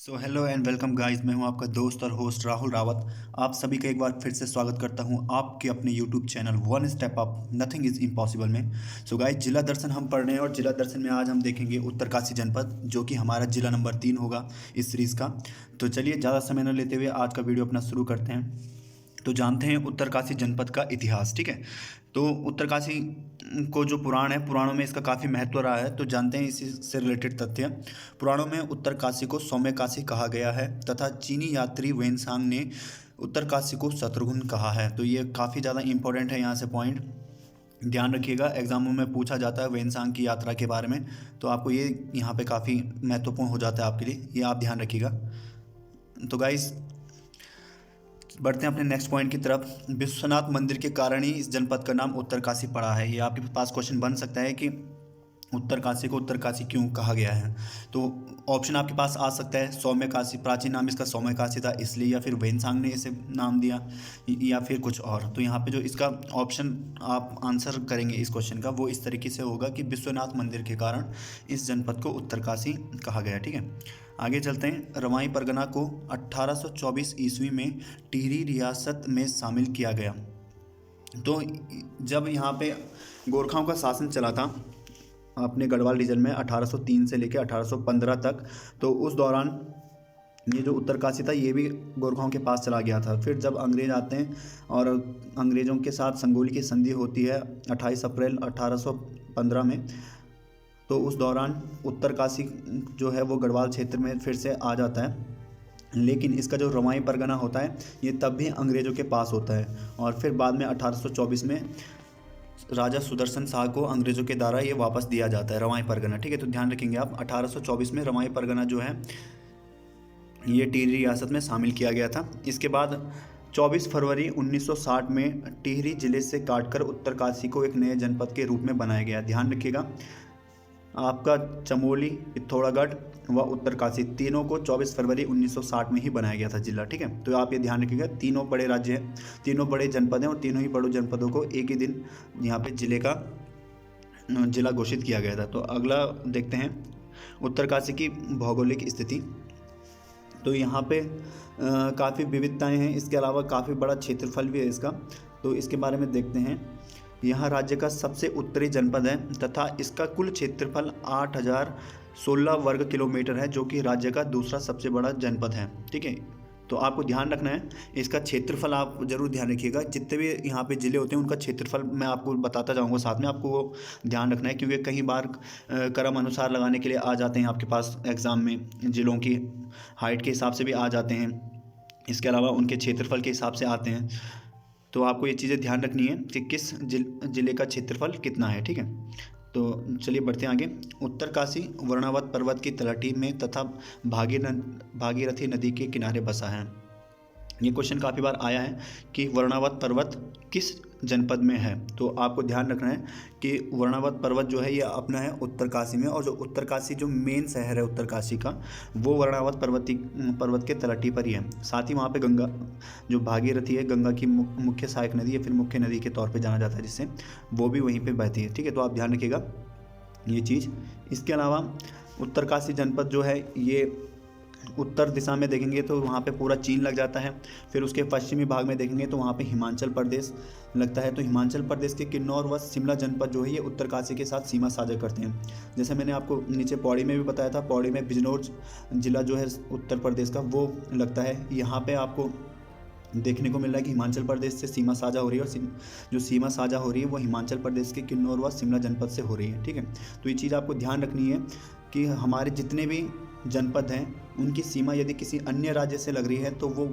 Hello and welcome guys. मैं हूं आपका दोस्त और होस्ट राहुल रावत। आप सभी का एक बार फिर से स्वागत करता हूं आपके अपने YouTube channel one step up nothing is impossible में। गाइस, जिला दर्शन हम पढ़ रहे हैं और जिला दर्शन में आज हम देखेंगे उत्तरकाशी जनपद, जो कि हमारा जिला नंबर 3 होगा इस सीरीज़ का। तो चलिए ज़्यादा समय न लेते हुए आज का वीडियो अपना शुरू करते हैं। तो जानते हैं उत्तरकाशी जनपद का इतिहास। ठीक है, तो उत्तरकाशी को जो पुराण है, पुराणों में इसका काफ़ी महत्व रहा है। तो जानते हैं इसी से रिलेटेड तथ्य। पुराणों में उत्तरकाशी को सौम्यकाशी कहा गया है तथा चीनी यात्री वेनसांग ने उत्तरकाशी को शत्रुघ्न कहा है। तो ये काफ़ी ज़्यादा इंपॉर्टेंट है, यहाँ से पॉइंट ध्यान रखिएगा। एग्जामों में पूछा जाता है वेनसांग की यात्रा के बारे में, तो आपको ये यहाँ पे काफ़ी महत्वपूर्ण हो जाता है आपके लिए, ये आप ध्यान रखिएगा। तो गाइस, बढ़ते हैं अपने नेक्स्ट पॉइंट की तरफ। विश्वनाथ मंदिर के कारण ही इस जनपद का नाम उत्तरकाशी पड़ा है। ये आपके पास क्वेश्चन बन सकता है कि उत्तरकाशी को उत्तरकाशी क्यों कहा गया है। तो ऑप्शन आपके पास आ सकता है सौम्यकाशी, प्राचीन नाम इसका सौम्यकाशी था इसलिए, या फिर वेनसांग ने इसे नाम दिया, या फिर कुछ और। तो यहाँ पे जो इसका ऑप्शन आप आंसर करेंगे इस क्वेश्चन का, वो इस तरीके से होगा कि विश्वनाथ मंदिर के कारण इस जनपद को उत्तरकाशी कहा गया। ठीक है, आगे चलते हैं। रवाई परगना को 1824 ईस्वी में टिहरी रियासत में शामिल किया गया। तो जब यहाँ पे गोरखाओं का शासन चला था अपने गढ़वाल रीजन में 1803 से लेकर 1815 तक, तो उस दौरान ये जो उत्तरकाशी था ये भी गोरखाओं के पास चला गया था। फिर जब अंग्रेज आते हैं और अंग्रेज़ों के साथ संगोली की संधि होती है 28 अप्रैल 1815 में, तो उस दौरान उत्तरकाशी जो है वो गढ़वाल क्षेत्र में फिर से आ जाता है। लेकिन इसका जो रवाई परगना होता है ये तब भी अंग्रेज़ों के पास होता है, और फिर बाद में 1824 में राजा सुदर्शन शाह को अंग्रेज़ों के द्वारा ये वापस दिया जाता है रवाई परगना। ठीक है, तो ध्यान रखेंगे आप, 1824 में रवाई परगना जो है ये टिहरी रियासत में शामिल किया गया था। इसके बाद 24 फरवरी 1960 में टिहरी जिले से काटकर उत्तरकाशी को एक नए जनपद के रूप में बनाया गया। ध्यान रखिएगा, आपका चमोली, पिथौरागढ़ व उत्तरकाशी तीनों को 24 फरवरी 1960 में ही बनाया गया था जिला। ठीक है, तो आप ये ध्यान रखिएगा, तीनों बड़े राज्य हैं, तीनों बड़े जनपद हैं, और तीनों ही बड़े जनपदों को एक ही दिन यहाँ पे जिला घोषित किया गया था। तो अगला देखते हैं उत्तरकाशी की भौगोलिक स्थिति। तो यहाँ पे काफ़ी विविधताएँ हैं, इसके अलावा काफ़ी बड़ा क्षेत्रफल भी है इसका। तो इसके बारे में देखते हैं। यहाँ राज्य का सबसे उत्तरी जनपद है तथा इसका कुल क्षेत्रफल 8016 वर्ग किलोमीटर है, जो कि राज्य का दूसरा सबसे बड़ा जनपद है। ठीक है, तो आपको ध्यान रखना है इसका क्षेत्रफल, आप जरूर ध्यान रखिएगा। जितने भी यहाँ पे ज़िले होते हैं उनका क्षेत्रफल मैं आपको बताता जाऊँगा साथ में, आपको वो ध्यान रखना है, क्योंकि कई बार क्रम अनुसार लगाने के लिए आ जाते हैं आपके पास एग्ज़ाम में, ज़िलों की हाइट के हिसाब से भी आ जाते हैं, इसके अलावा उनके क्षेत्रफल के हिसाब से आते हैं। तो आपको ये चीज़ें ध्यान रखनी है कि किस जिले का क्षेत्रफल कितना है। ठीक है, तो चलिए बढ़ते हैं आगे। उत्तरकाशी वर्णावत पर्वत की तलहटी में तथा भागीरथी नदी के किनारे बसा है। ये क्वेश्चन काफ़ी बार आया है कि वर्णावत पर्वत किस जनपद में है। तो आपको ध्यान रखना है कि वर्णावत पर्वत जो है ये अपना है उत्तरकाशी में, और जो उत्तरकाशी जो मेन शहर है उत्तरकाशी का, वो वर्णावत पर्वत के तलहटी पर ही है। साथ ही वहाँ पे गंगा जो भागीरथी है, गंगा की मुख्य सहायक नदी या फिर मुख्य नदी के तौर पर जाना जाता है जिससे, वो भी वहीं पर बहती है। ठीक है, तो आप ध्यान रखिएगा ये चीज़। इसके अलावा उत्तरकाशी जनपद जो है ये उत्तर दिशा में देखेंगे तो वहाँ पे पूरा चीन लग जाता है। फिर उसके पश्चिमी भाग में देखेंगे तो वहाँ पे हिमाचल प्रदेश लगता है। तो हिमाचल प्रदेश के किन्नौर व शिमला जनपद जो है ये उत्तरकाशी के साथ सीमा साझा करते हैं। जैसे मैंने आपको नीचे पौड़ी में भी बताया था, पौड़ी में बिजनौर जिला जो है उत्तर प्रदेश का वो लगता है। यहाँ पर आपको देखने को मिल रहा है कि हिमाचल प्रदेश से सीमा साझा हो रही है, और जो सीमा साझा हो रही है वो हिमाचल प्रदेश के किन्नौर व शिमला जनपद से हो रही है। ठीक है, तो ये चीज़ आपको ध्यान रखनी है कि हमारे जितने भी जनपद हैं उनकी सीमा यदि किसी अन्य राज्य से लग रही है तो वो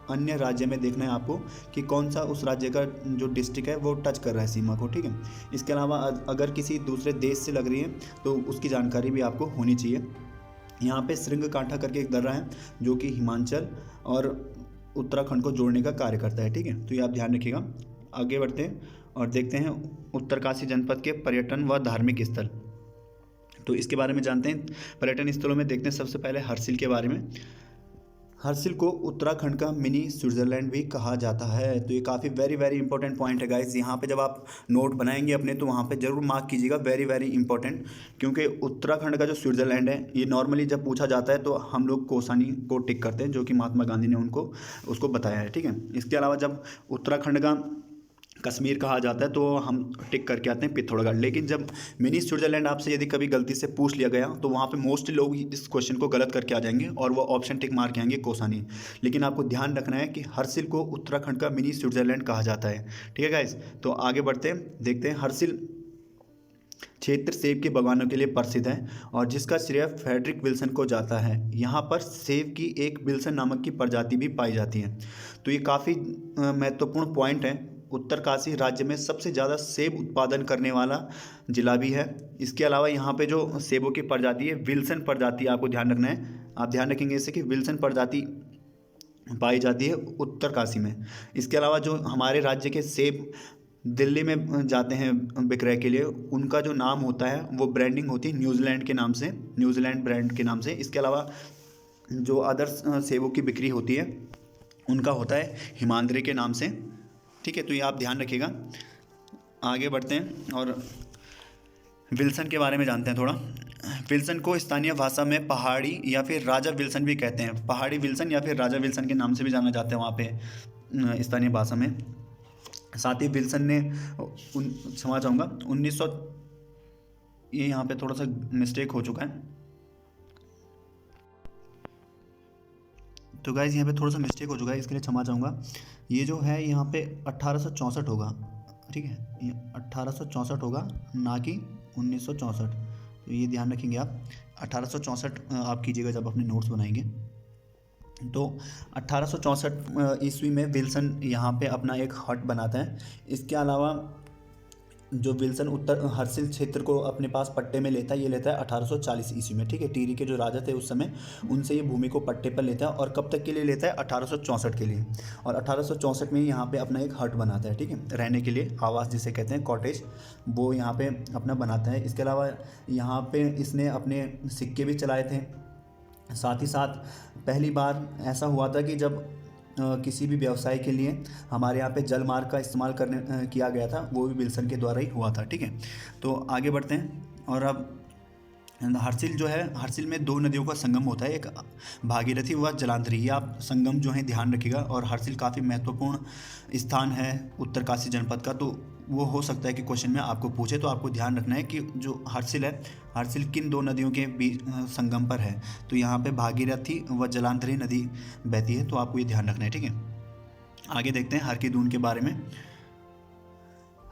अन्य राज्य में देखना है आपको कि कौन सा उस राज्य का जो डिस्ट्रिक्ट है वो टच कर रहा है सीमा को। ठीक है, इसके अलावा अगर किसी दूसरे देश से लग रही है तो उसकी जानकारी भी आपको होनी चाहिए। यहाँ पे श्रृंगकांठा करके एक दर्रा है जो कि हिमाचल और उत्तराखंड को जोड़ने का कार्य करता है। ठीक है, तो ये आप ध्यान रखिएगा। आगे बढ़ते हैं और देखते हैं उत्तरकाशी जनपद के पर्यटन व धार्मिक स्थल। तो इसके बारे में जानते हैं। पर्यटन स्थलों में देखते हैं सबसे पहले हरसिल के बारे में। हर्सिल को उत्तराखंड का मिनी स्विट्ज़रलैंड भी कहा जाता है। तो ये काफ़ी वेरी वेरी इंपॉर्टेंट पॉइंट है गाइस। यहाँ पे जब आप नोट बनाएंगे अपने तो वहाँ पे ज़रूर मार्क कीजिएगा, वेरी वेरी इंपॉर्टेंट। क्योंकि उत्तराखंड का जो स्विट्ज़रलैंड है ये नॉर्मली जब पूछा जाता है तो हम लोग कोसानी को टिक करते हैं, जो कि महात्मा गांधी ने उसको बताया है, ठीक है। इसके अलावा जब उत्तराखंड का कश्मीर कहा जाता है तो हम टिक करके आते हैं पिथौरागढ़। लेकिन जब मिनी स्विट्जरलैंड आपसे यदि कभी गलती से पूछ लिया गया तो वहाँ पे मोस्टली लोग इस क्वेश्चन को गलत करके आ जाएंगे और वो ऑप्शन टिक मार के आएंगे कोसानी। लेकिन आपको ध्यान रखना है कि हर्सिल को उत्तराखंड का मिनी स्विट्जरलैंड कहा जाता है, ठीक है गाइस। तो आगे बढ़ते हैं, देखते हैं। हर्सिल क्षेत्र सेब के बागानों के लिए प्रसिद्ध है और जिसका श्रेय फ्रेडरिक विल्सन को जाता है। यहाँ पर सेब की एक विल्सन नामक की प्रजाति भी पाई जाती है। तो ये काफ़ी महत्वपूर्ण पॉइंट है। उत्तरकाशी राज्य में सबसे ज़्यादा सेब उत्पादन करने वाला जिला भी है। इसके अलावा यहाँ पे जो सेबों की प्रजाति है विल्सन प्रजाति, आपको ध्यान रखना है। आप ध्यान रखेंगे इससे कि विल्सन प्रजाति पाई जाती है उत्तरकाशी में। इसके अलावा जो हमारे राज्य के सेब दिल्ली में जाते हैं विक्रय के लिए, उनका जो नाम होता है वो ब्रांडिंग होती है न्यूजीलैंड के नाम से, न्यूजीलैंड ब्रांड के नाम से। इसके अलावा जो अदर्स सेबों की बिक्री होती है उनका होता है हिमाद्री के नाम से, ठीक है। तो ये आप ध्यान रखिएगा। आगे बढ़ते हैं और विल्सन के बारे में जानते हैं थोड़ा। विल्सन को स्थानीय भाषा में पहाड़ी या फिर राजा विल्सन भी कहते हैं। पहाड़ी विल्सन या फिर राजा विल्सन के नाम से भी जाना जाता है वहाँ पे स्थानीय भाषा में। साथ ही विल्सन ने क्षमा चाहूँगा 1900, ये यहाँ पे थोड़ा सा मिस्टेक हो चुका है। तो गाइज़ यहाँ पे थोड़ा सा मिस्टेक हो चुका है, इसके लिए क्षमा चाहूँगा। ये जो है यहाँ पे 1864 होगा, ठीक है। ये 1864 होगा, ना कि 1964। तो ये ध्यान रखेंगे आप, 1864 आप कीजिएगा जब अपने नोट्स बनाएंगे। तो 1864 ईस्वी में विल्सन यहाँ पे अपना एक हट बनाता है। इसके अलावा जो विल्सन उत्तर हर्सिल क्षेत्र को अपने पास पट्टे में लेता है, ये लेता है 1840 ईस्वी में, ठीक है। टिहरी के जो राजा थे उस समय, उनसे ये भूमि को पट्टे पर लेता है और कब तक के लिए लेता है, 1864 के लिए। और 1864 में यहाँ पे अपना एक हट बनाता है, ठीक है, रहने के लिए, आवास जिसे कहते हैं कॉटेज, वो यहाँ पे अपना बनाता है। इसके अलावा यहाँ पे इसने अपने सिक्के भी चलाए थे। साथ ही साथ पहली बार ऐसा हुआ था कि जब किसी भी व्यवसाय के लिए हमारे यहाँ पे जल मार्ग का इस्तेमाल किया गया था, वो भी विल्सन के द्वारा ही हुआ था, ठीक है। तो आगे बढ़ते हैं और अब हर्सिल जो है, हर्सिल में दो नदियों का संगम होता है, एक भागीरथी व जलांधरी। ये आप संगम जो है ध्यान रखिएगा। और हर्सिल काफ़ी महत्वपूर्ण स्थान है उत्तरकाशी जनपद का, तो वो हो सकता है कि क्वेश्चन में आपको पूछे। तो आपको ध्यान रखना है कि जो हर्सिल है, हर्सिल किन दो नदियों के बीच संगम पर है। तो यहाँ पे भागीरथी व जलांधरी नदी बहती है, तो आपको ये ध्यान रखना है, ठीक है। आगे देखते हैं हरकी-दून के बारे में।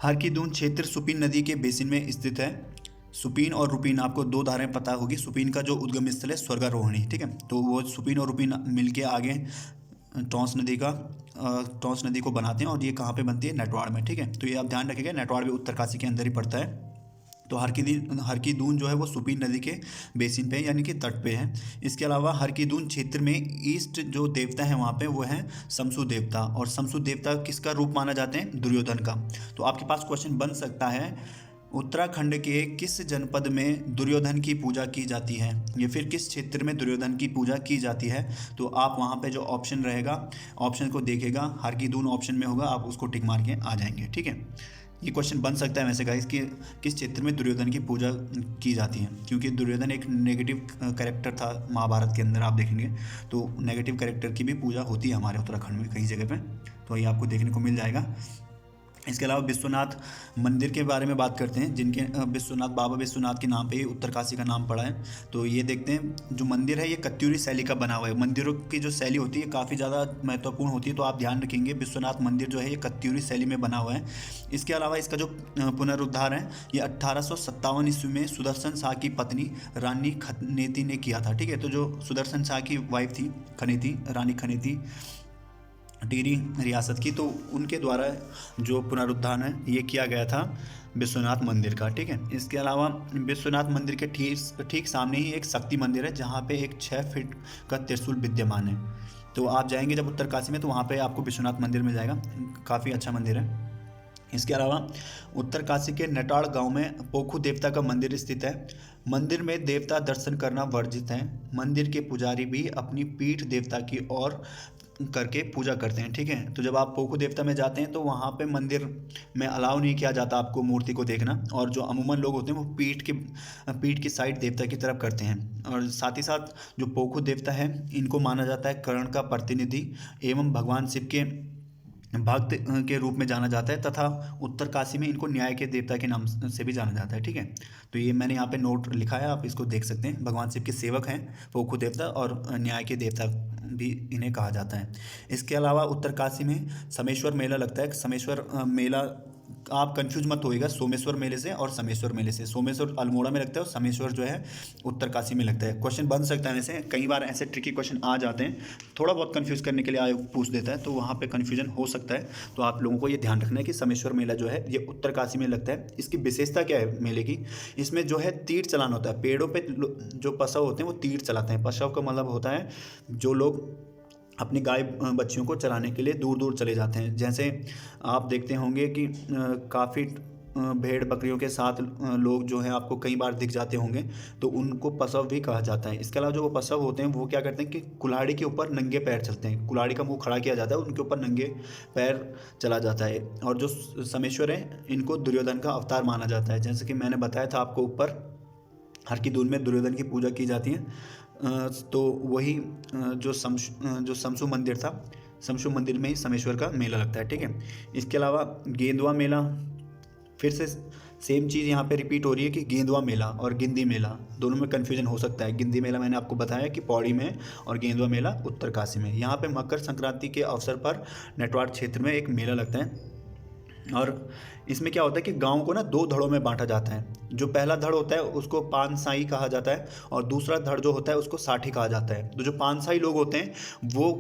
हरकी-दून क्षेत्र सुपीन नदी के बेसिन में स्थित है। सुपीन और रुपीन, आपको दो धाराएं पता होगी। सुपीन का जो उद्गम स्थल है स्वर्गारोहिणी, ठीक है। तो वो सुपीन और रुपीन मिलके आगे टॉन्स नदी को बनाते हैं और ये कहाँ पे बनती है, नटवाड़ में, ठीक है। तो ये आप ध्यान रखिएगा, नटवाड़ भी उत्तरकाशी के अंदर ही पड़ता है। तो हरकी-दून जो है वो सुपीन नदी के बेसिन पे यानी कि तट पे है। इसके अलावा हरकी-दून क्षेत्र में ईस्ट जो देवता है वहाँ पे वो है शमसु देवता। और शमसु देवता किसका रूप माना जाते हैं, दुर्योधन का। तो आपके पास क्वेश्चन बन सकता है उत्तराखंड के किस जनपद में दुर्योधन की पूजा की जाती है, या फिर किस क्षेत्र में दुर्योधन की पूजा की जाती है। तो आप वहाँ पे जो ऑप्शन रहेगा, ऑप्शन को देखेगा, हरकी-दून ऑप्शन में होगा, आप उसको टिक मार के आ जाएंगे, ठीक है। ये क्वेश्चन बन सकता है वैसे गाइस कि किस क्षेत्र में दुर्योधन की पूजा की जाती है, क्योंकि दुर्योधन एक नेगेटिव कैरेक्टर था महाभारत के अंदर। आप देखेंगे तो नेगेटिव कैरेक्टर की भी पूजा होती है हमारे उत्तराखंड में कई जगह पे, तो ये आपको देखने को मिल जाएगा। इसके अलावा विश्वनाथ मंदिर के बारे में बात करते हैं, जिनके विश्वनाथ, बाबा विश्वनाथ के नाम पे ही उत्तरकाशी का नाम पड़ा है। तो ये देखते हैं, जो मंदिर है ये कत्यूरी शैली का बना हुआ है। मंदिरों की जो शैली होती है काफ़ी ज़्यादा महत्वपूर्ण होती है, तो आप ध्यान रखेंगे विश्वनाथ मंदिर जो है ये कत्यूरी शैली में बना हुआ है। इसके अलावा इसका जो पुनरुद्धार है ये 1857 ईस्वी में सुदर्शन शाह की पत्नी रानी खनेती ने किया था, ठीक है। तो जो सुदर्शन शाह की वाइफ थी खनेती, रानी खनेती, टिहरी रियासत की, तो उनके द्वारा जो पुनरुद्धार है ये किया गया था विश्वनाथ मंदिर का, ठीक है। इसके अलावा विश्वनाथ मंदिर के ठीक सामने ही एक शक्ति मंदिर है, जहाँ पे एक 6 फीट का त्रिशूल विद्यमान है। तो आप जाएंगे जब उत्तरकाशी में तो वहाँ पे आपको विश्वनाथ मंदिर मिल जाएगा, काफ़ी अच्छा मंदिर है। इसके अलावा उत्तरकाशी के नटाड़ गांव में पोखू देवता का मंदिर स्थित है। मंदिर में देवता दर्शन करना वर्जित है। मंदिर के पुजारी भी अपनी पीठ देवता की ओर करके पूजा करते हैं। ठीक है, तो जब आप पोखू देवता में जाते हैं तो वहाँ पे मंदिर में अलाउ नहीं किया जाता आपको मूर्ति को देखना, और जो अमूमन लोग होते हैं वो पीठ की साइड देवता की तरफ करते हैं। और साथ ही साथ जो पोखू देवता है इनको माना जाता है कर्ण का प्रतिनिधि एवं भगवान शिव के भक्त के रूप में जाना जाता है, तथा उत्तरकाशी में इनको न्याय के देवता के नाम से भी जाना जाता है। ठीक है, तो ये मैंने यहाँ पे नोट लिखा है, आप इसको देख सकते हैं। भगवान शिव के सेवक हैं पोखू देवता, और न्याय के देवता भी इन्हें कहा जाता है। इसके अलावा उत्तरकाशी में समेश्वर मेला लगता है। समेश्वर मेला आप कंफ्यूज मत होइएगा सोमेश्वर मेले से और समेश्वर मेले से। सोमेश्वर अल्मोड़ा में लगता है और समेश्वर जो है उत्तरकाशी में लगता है। क्वेश्चन बन सकता है वैसे, कई बार ऐसे ट्रिकी क्वेश्चन आ जाते हैं, थोड़ा बहुत कंफ्यूज करने के लिए आयोग पूछ देता है, तो वहाँ पे कंफ्यूजन हो सकता है। तो आप लोगों को ये ध्यान रखना है कि समेश्वर मेला जो है ये उत्तरकाशी में लगता है। इसकी विशेषता क्या है मेले की? इसमें जो है तीर चलाना होता है। पेड़ों पर जो पशु होते हैं वो तीर चलाते हैं। पशु का मतलब होता है जो लोग अपनी गाय बच्चियों को चराने के लिए दूर दूर चले जाते हैं। जैसे आप देखते होंगे कि काफ़ी भेड़ बकरियों के साथ लोग जो हैं आपको कई बार दिख जाते होंगे, तो उनको पशु भी कहा जाता है। इसके अलावा जो वो पशु होते हैं वो क्या करते हैं कि कुल्हाड़ी के ऊपर नंगे पैर चलते हैं। कुल्हाड़ी का मुंह खड़ा किया जाता है, उनके ऊपर नंगे पैर चला जाता है। और जो समेश्वर है इनको दुर्योधन का अवतार माना जाता है। जैसे कि मैंने बताया था आपको ऊपर, हर की दून में दुर्योधन की पूजा की जाती है। तो वही जो शमशु मंदिर था, शमशु मंदिर में ही समेश्वर का मेला लगता है। ठीक है, इसके अलावा गेंदवा मेला, फिर से सेम चीज़ यहाँ पे रिपीट हो रही है कि गेंदवा मेला और गिंदी मेला दोनों में कन्फ्यूजन हो सकता है। गिंदी मेला मैंने आपको बताया कि पौड़ी में, और गेंदवा मेला उत्तरकाशी में। यहाँ पे मकर संक्रांति के अवसर पर नटवाड़ क्षेत्र में एक मेला लगता है। और इसमें क्या होता है कि गांव को ना दो धड़ों में बांटा जाता है। जो पहला धड़ होता है उसको पानसाई कहा जाता है, और दूसरा धड़ जो होता है उसको साठी कहा जाता है। तो जो पानसाई लोग होते हैं वो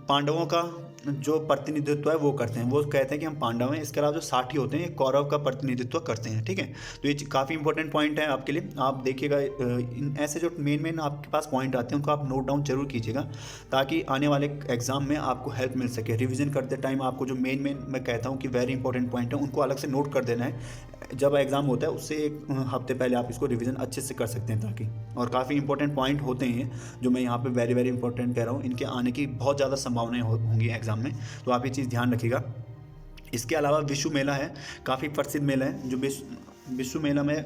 पांडवों का जो प्रतिनिधित्व है वो करते हैं, वो कहते हैं कि हम पांडव हैं। इसके अलावा जो साठी होते हैं ये कौरव का प्रतिनिधित्व करते हैं। ठीक है, तो ये काफ़ी इंपॉर्टेंट पॉइंट है आपके लिए। आप देखिएगा इन ऐसे जो मेन आपके पास पॉइंट आते हैं उनको आप नोट डाउन जरूर कीजिएगा, ताकि आने वाले एग्जाम में आपको हेल्प मिल सके। रिविजन करते टाइम आपको जो मेन मैं कहता हूँ कि वेरी इंपॉर्टेंट पॉइंट है उनको अलग से नोट कर देना है। जब एग्ज़ाम होता है उससे एक हफ्ते पहले आप इसको रिवीजन अच्छे से कर सकते हैं, ताकि, और काफ़ी इंपॉर्टेंट पॉइंट होते हैं जो मैं यहाँ पे वेरी वेरी इंपॉर्टेंट कह रहा हूँ, इनके आने की बहुत ज़्यादा संभावनाएं होंगी एग्ज़ाम में, तो आप ये चीज़ ध्यान रखिएगा। इसके अलावा विशु मेला है, काफ़ी प्रसिद्ध मेला है। जो विशु मेला में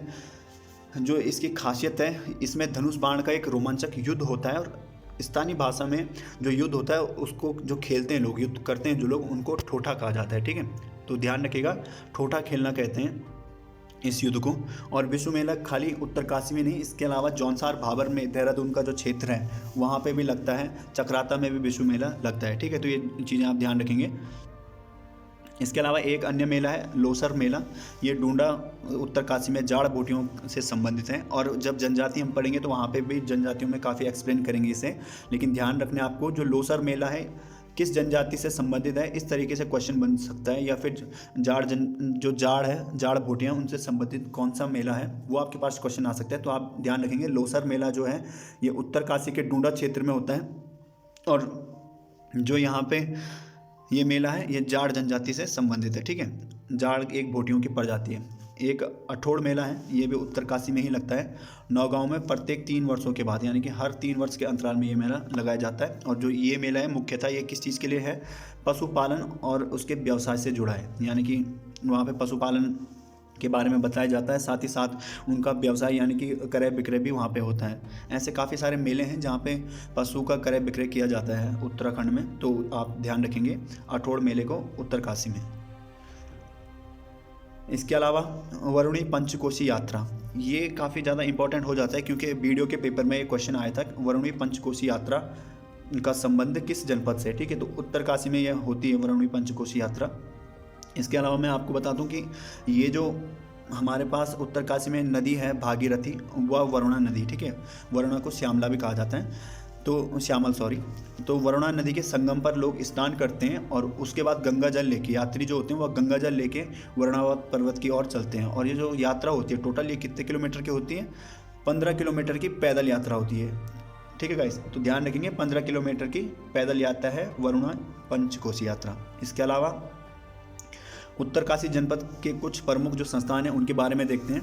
जो इसकी खासियत है, इसमें धनुष बाण का एक रोमांचक युद्ध होता है, और स्थानीय भाषा में जो युद्ध होता है उसको जो खेलते हैं लोग, युद्ध करते हैं जो लोग, उनको ठोठा कहा जाता है। ठीक है, तो ध्यान रखिएगा, ठोठा खेलना कहते हैं इस युद्ध को। और विश्व मेला खाली उत्तरकाशी में नहीं, इसके अलावा जौनसार भाबर में, देहरादून का जो क्षेत्र है वहाँ पे भी लगता है। चक्राता में भी विश्व मेला लगता है। ठीक है, तो ये चीज़ें आप ध्यान रखेंगे। इसके अलावा एक अन्य मेला है लोसर मेला। ये डूंडा उत्तरकाशी में जाड़ बूटियों से संबंधित है, और जब जनजाति हम पढ़ेंगे तो वहाँ पे भी जनजातियों में काफ़ी एक्सप्लेन करेंगे इसे। लेकिन ध्यान रखने आपको, जो लोसर मेला है किस जनजाति से संबंधित है, इस तरीके से क्वेश्चन बन सकता है। या फिर जो जाड़ है, जाड़ बूटियाँ, उनसे संबंधित कौन सा मेला है, वो आपके पास क्वेश्चन आ सकता है। तो आप ध्यान रखेंगे, लोसर मेला जो है ये उत्तरकाशी के डूंडा क्षेत्र में होता है, और जो यहाँ पे ये मेला है ये जाड़ जनजाति से संबंधित है। ठीक है, जाड़ एक भोटियों की प्रजाति है। एक अठोड़ मेला है, ये भी उत्तरकाशी में ही लगता है। नौगांव में प्रत्येक 3 वर्षों के बाद, यानी कि हर 3 वर्ष के अंतराल में ये मेला लगाया जाता है। और जो ये मेला है मुख्यतः ये किस चीज़ के लिए है? पशुपालन और उसके व्यवसाय से जुड़ा है, यानी कि वहाँ पे पशुपालन के बारे में बताया जाता है, साथ ही साथ उनका व्यवसाय यानी कि क्रय विक्रय भी वहाँ पे होता है। ऐसे काफ़ी सारे मेले हैं जहाँ पे पशु का क्रय विक्रय किया जाता है उत्तराखंड में, तो आप ध्यान रखेंगे अठोड़ मेले को उत्तरकाशी में। इसके अलावा वरुणी पंचकोशी यात्रा, ये काफ़ी ज़्यादा इंपॉर्टेंट हो जाता है, क्योंकि वीडियो के पेपर में एक क्वेश्चन आया था, वरुणी पंचकोशी यात्रा का संबंध किस जनपद से? ठीक है, तो उत्तरकाशी में यह होती है वरुणी पंचकोशी यात्रा। इसके अलावा मैं आपको बता दूं कि ये जो हमारे पास उत्तरकाशी में नदी है भागीरथी, वह वरुणा नदी, ठीक है, वरुणा को श्यामला भी कहा जाता है, तो श्यामल सॉरी, तो वरुणा नदी के संगम पर लोग स्नान करते हैं, और उसके बाद गंगा जल लेके यात्री जो होते हैं वह गंगा जल लेके वरुणावत पर्वत की ओर चलते हैं। और ये जो यात्रा होती है टोटल ये कितने किलोमीटर की होती है? 15 किलोमीटर की पैदल यात्रा होती है। ठीक है गाइस, तो ध्यान रखेंगे 15 किलोमीटर की पैदल यात्रा है वरुणा पंचकोशी यात्रा। इसके अलावा उत्तरकाशी जनपद के कुछ प्रमुख जो संस्थान हैं उनके बारे में देखते हैं।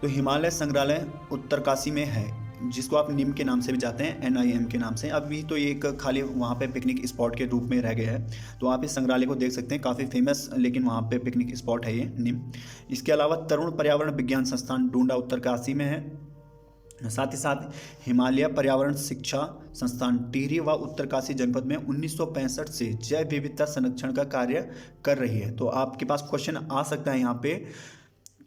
तो हिमालय संग्रहालय उत्तरकाशी में है, जिसको आप निम के नाम से भी जाते हैं, NIM के नाम से। अभी तो ये एक खाली वहाँ पे पिकनिक स्पॉट के रूप में रह गया है, तो आप इस संग्रहालय को देख सकते हैं, काफ़ी फेमस लेकिन वहाँ पे पिकनिक स्पॉट है ये निम। इसके अलावा तरुण पर्यावरण विज्ञान संस्थान डूंडा उत्तरकाशी में है। साथ ही साथ हिमालय पर्यावरण शिक्षा संस्थान टिहरी व उत्तरकाशी जनपद में 1965 से जैव विविधता संरक्षण का कार्य कर रही है। तो आपके पास क्वेश्चन आ सकता है यहाँ पे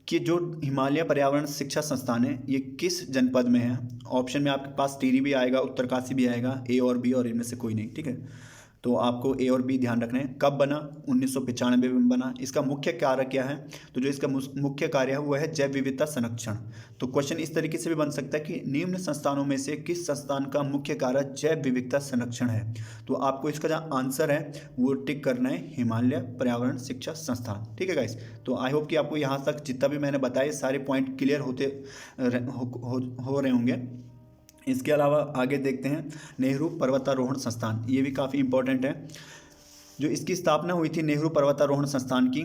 कि जो हिमालय पर्यावरण शिक्षा संस्थान है ये किस जनपद में है। ऑप्शन में आपके पास टिहरी भी आएगा, उत्तरकाशी भी आएगा, A और B, और इनमें से कोई नहीं, ठीक है। तो आपको A और B ध्यान रखना है। कब बना? 1995 में बना। इसका मुख्य कार्य क्या है? तो जो इसका मुख्य कार्य है वो है जैव विविधता संरक्षण। तो क्वेश्चन इस तरीके से भी बन सकता है कि निम्न संस्थानों में से किस संस्थान का मुख्य कार्य जैव विविधता संरक्षण है। तो आपको इसका जो आंसर है वो टिक करना है, हिमालय पर्यावरण शिक्षा संस्थान, ठीक है गाइस। तो आई होप कि आपको यहाँ तक जितना भी मैंने बताया सारे पॉइंट क्लियर हो रहे होंगे। इसके अलावा आगे देखते हैं नेहरू पर्वतारोहण संस्थान, ये भी काफ़ी इंपॉर्टेंट है। जो इसकी स्थापना हुई थी नेहरू पर्वतारोहण संस्थान की,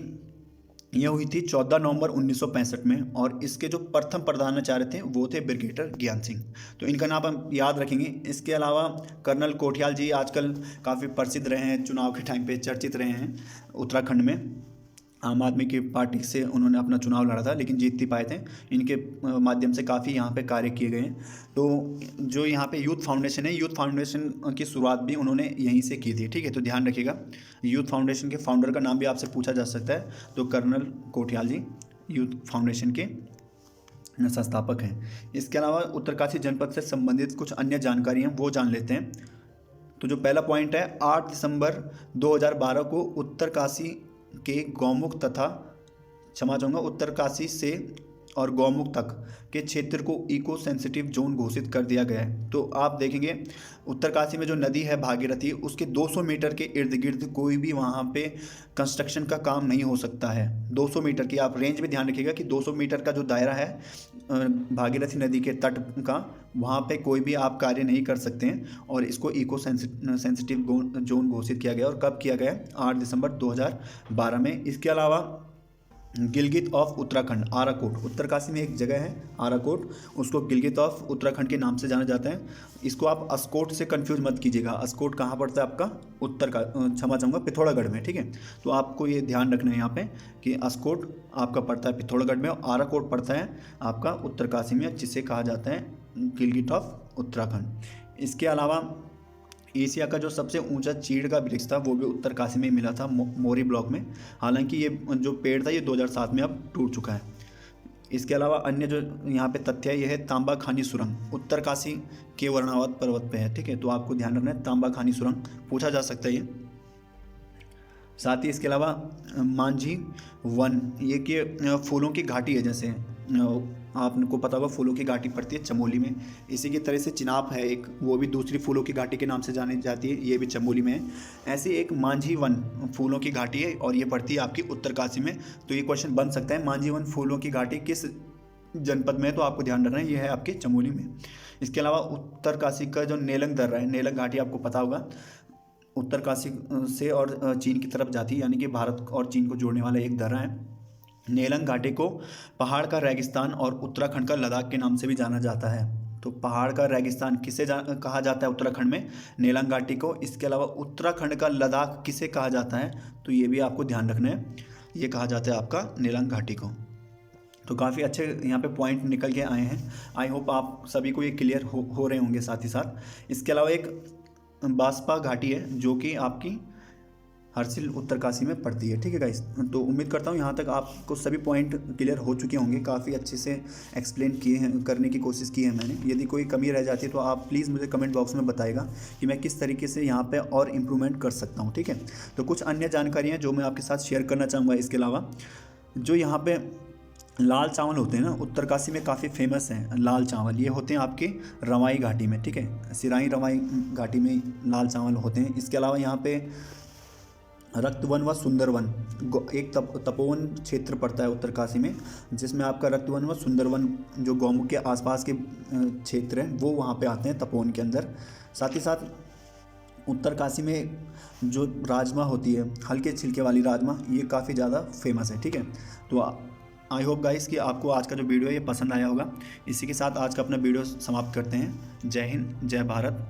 यह हुई थी 14 नवंबर 1965 में, और इसके जो प्रथम प्रधानाचार्य थे वो थे ब्रिगेडियर ज्ञान सिंह। तो इनका नाम हम याद रखेंगे। इसके अलावा कर्नल कोठियाल जी आजकल काफ़ी प्रसिद्ध रहे हैं, चुनाव के टाइम पे चर्चित रहे हैं। उत्तराखंड में आम आदमी की पार्टी से उन्होंने अपना चुनाव लड़ा था लेकिन जीत नहीं पाए थे। इनके माध्यम से काफ़ी यहाँ पे कार्य किए गए हैं। तो जो यहाँ पे यूथ फाउंडेशन है, यूथ फाउंडेशन की शुरुआत भी उन्होंने यहीं से की थी, ठीक है। तो ध्यान रखिएगा, यूथ फाउंडेशन के फाउंडर का नाम भी आपसे पूछा जा सकता है। तो कर्नल कोठियाल जी यूथ फाउंडेशन के संस्थापक हैं। इसके अलावा उत्तरकाशी जनपद से संबंधित कुछ अन्य जानकारी हैं वो जान लेते हैं। तो जो पहला पॉइंट है, 8 दिसंबर 2012 को उत्तरकाशी के गौमुख तथा क्षमा चाहूँगा उत्तरकाशी से और गौमुख तक के क्षेत्र को इको सेंसिटिव जोन घोषित कर दिया गया है। तो आप देखेंगे उत्तरकाशी में जो नदी है भागीरथी, उसके 200 मीटर के इर्द गिर्द कोई भी वहाँ पे कंस्ट्रक्शन का काम नहीं हो सकता है। 200 मीटर की आप रेंज में ध्यान रखिएगा कि 200 मीटर का जो दायरा है भागीरथी नदी के तट का, वहाँ पे कोई भी आप कार्य नहीं कर सकते हैं। और इसको इको सेंसिटिव जोन घोषित किया गया। और कब किया गया? 8 दिसंबर 2012 में। इसके अलावा गिलगित ऑफ उत्तराखंड, आराकोट, उत्तरकाशी में एक जगह है आराकोट, उसको गिलगित ऑफ उत्तराखंड के नाम से जाना जाता है। इसको आप अस्कोट से कंफ्यूज मत कीजिएगा। अस्कोट कहाँ पड़ता है आपका? उत्तर का क्षमा चाहूँगा पिथौरागढ़ में, ठीक है। तो आपको ये ध्यान रखना है यहाँ पे कि अस्कोट आपका पड़ता है पिथौरागढ़ में और आराकोट पड़ता है आपका उत्तरकाशी में, जिसे कहा जाता है गिलगित ऑफ उत्तराखंड। इसके अलावा एशिया का जो सबसे ऊंचा चीड़ का वृक्ष था वो भी उत्तरकाशी में मिला था, मोरी ब्लॉक में। हालांकि ये जो पेड़ था ये 2007 में अब टूट चुका है। इसके अलावा अन्य जो यहाँ पे तथ्य है, ये है तांबा खानी सुरंग, उत्तरकाशी के वर्णावत पर्वत पे है, ठीक है। तो आपको ध्यान रखना है, तांबा खानी सुरंग पूछा जा सकता है ये। साथ ही इसके अलावा मांझी वन, ये कि फूलों की घाटी है, जैसे आपको पता होगा फूलों की घाटी पड़ती है चमोली में। इसी की तरह से चिनाब है एक, वो भी दूसरी फूलों की घाटी के नाम से जानी जाती है, ये भी चमोली में है। ऐसी एक मांझी वन फूलों की घाटी है और ये पड़ती है आपकी उत्तरकाशी में। तो ये क्वेश्चन बन सकता है, मांझी वन फूलों की घाटी किस जनपद में है? तो आपको ध्यान रखना है ये है आपके चमोली में। इसके अलावा उत्तरकाशी का जो नेलंग दर्रा है, नेलंग घाटी आपको पता होगा उत्तरकाशी से और चीन की तरफ जाती है, यानी कि भारत और चीन को जोड़ने वाला एक दर्रा है। नेलंग घाटी को पहाड़ का रेगिस्तान और उत्तराखंड का लद्दाख के नाम से भी जाना जाता है। तो पहाड़ का रेगिस्तान किसे कहा जाता है उत्तराखंड में? नेलंग घाटी को। इसके अलावा उत्तराखंड का लद्दाख किसे कहा जाता है? तो ये भी आपको ध्यान रखना है, ये कहा जाता है आपका नेलंग घाटी को। तो काफ़ी अच्छे यहाँ पे पॉइंट निकल के आए हैं। आई होप आप सभी को ये क्लियर हो रहे होंगे साथ ही साथ। इसके अलावा एक बास्पा घाटी है जो कि आपकी हरसिल उत्तरकाशी में पड़ती है, ठीक है गाइस। तो उम्मीद करता हूँ यहाँ तक आपको सभी पॉइंट क्लियर हो चुके होंगे। काफ़ी अच्छे से एक्सप्लेन किए हैं, करने की कोशिश की है मैंने। यदि कोई कमी रह जाती है तो आप प्लीज़ मुझे कमेंट बॉक्स में बताइएगा कि मैं किस तरीके से यहाँ पे और इम्प्रूवमेंट कर सकता हूँ, ठीक है। तो कुछ अन्य जानकारियाँ जो मैं आपके साथ शेयर करना चाहूँगा। इसके अलावा जो यहाँ पर लाल चावल होते हैं ना, उत्तरकाशी में काफ़ी फेमस हैं लाल चावल। ये होते हैं आपके रवाई घाटी में, ठीक है, सिराई रवाई घाटी में लाल चावल होते हैं। इसके अलावा यहाँ पे रक्तवन व सुंदरवन एक तपोवन क्षेत्र पड़ता है उत्तरकाशी में, जिसमें आपका रक्तवन व सुंदरवन जो गौमुख के आसपास के क्षेत्र हैं वो वहाँ पे आते हैं तपोवन के अंदर। साथ ही साथ उत्तरकाशी में जो राजमा होती है, हल्के छिलके वाली राजमा, ये काफ़ी ज़्यादा फेमस है। ठीक है, तो आई होप गाइस कि आपको आज का जो वीडियो है ये पसंद आया होगा। इसी के साथ आज का अपना वीडियो समाप्त करते हैं। जय हिंद, जय भारत।